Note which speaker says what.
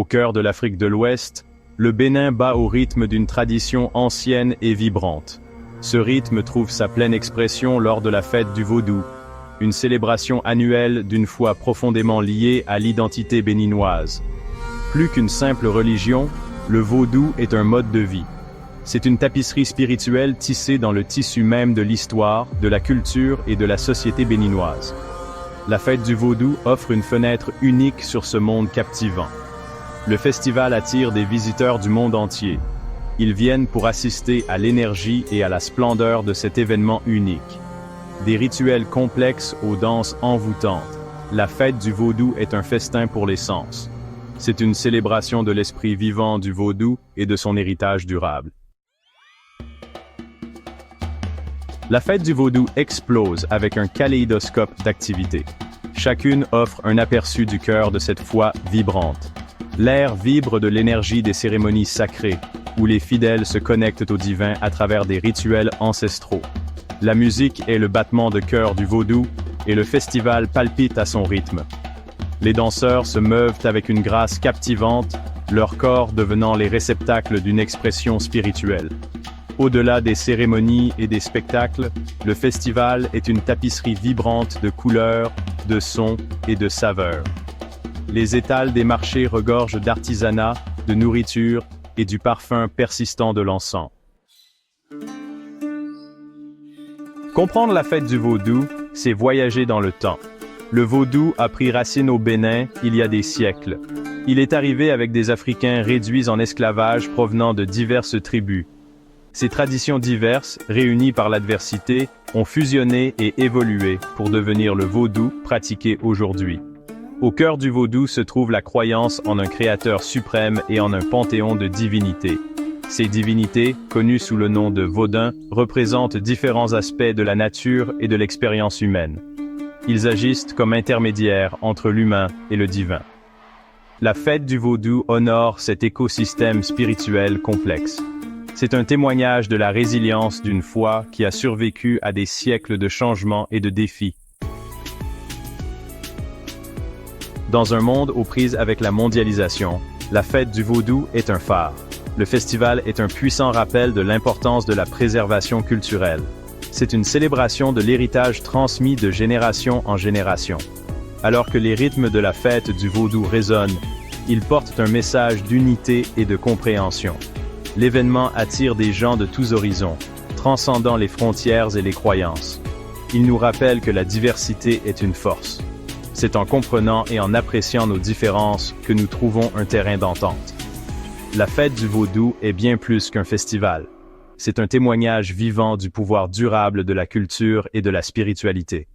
Speaker 1: Au cœur de l'Afrique de l'Ouest, le Bénin bat au rythme d'une tradition ancienne et vibrante. Ce rythme trouve sa pleine expression lors de la fête du Vaudou, une célébration annuelle d'une foi profondément liée à l'identité béninoise. Plus qu'une simple religion, le Vaudou est un mode de vie. C'est une tapisserie spirituelle tissée dans le tissu même de l'histoire, de la culture et de la société béninoise. La fête du Vaudou offre une fenêtre unique sur ce monde captivant. Le festival attire des visiteurs du monde entier. Ils viennent pour assister à l'énergie et à la splendeur de cet événement unique. Des rituels complexes aux danses envoûtantes. La fête du Vaudou est un festin pour les sens. C'est une célébration de l'esprit vivant du Vaudou et de son héritage durable. La fête du Vaudou explose avec un kaléidoscope d'activités. Chacune offre un aperçu du cœur de cette foi vibrante. L'air vibre de l'énergie des cérémonies sacrées, où les fidèles se connectent au divin à travers des rituels ancestraux. La musique est le battement de cœur du Vaudou, et le festival palpite à son rythme. Les danseurs se meuvent avec une grâce captivante, leur corps devenant les réceptacles d'une expression spirituelle. Au-delà des cérémonies et des spectacles, le festival est une tapisserie vibrante de couleurs, de sons et de saveurs. Les étals des marchés regorgent d'artisanat, de nourriture et du parfum persistant de l'encens. Comprendre la fête du Vaudou, c'est voyager dans le temps. Le Vaudou a pris racine au Bénin il y a des siècles. Il est arrivé avec des Africains réduits en esclavage provenant de diverses tribus. Ces traditions diverses, réunies par l'adversité, ont fusionné et évolué pour devenir le Vaudou pratiqué aujourd'hui. Au cœur du Vaudou se trouve la croyance en un créateur suprême et en un panthéon de divinités. Ces divinités, connues sous le nom de Vaudins, représentent différents aspects de la nature et de l'expérience humaine. Ils agissent comme intermédiaires entre l'humain et le divin. La fête du Vaudou honore cet écosystème spirituel complexe. C'est un témoignage de la résilience d'une foi qui a survécu à des siècles de changements et de défis. Dans un monde aux prises avec la mondialisation, la fête du Vaudou est un phare. Le festival est un puissant rappel de l'importance de la préservation culturelle. C'est une célébration de l'héritage transmis de génération en génération. Alors que les rythmes de la fête du Vaudou résonnent, ils portent un message d'unité et de compréhension. L'événement attire des gens de tous horizons, transcendant les frontières et les croyances. Il nous rappelle que la diversité est une force. C'est en comprenant et en appréciant nos différences que nous trouvons un terrain d'entente. La fête du Vaudou est bien plus qu'un festival. C'est un témoignage vivant du pouvoir durable de la culture et de la spiritualité.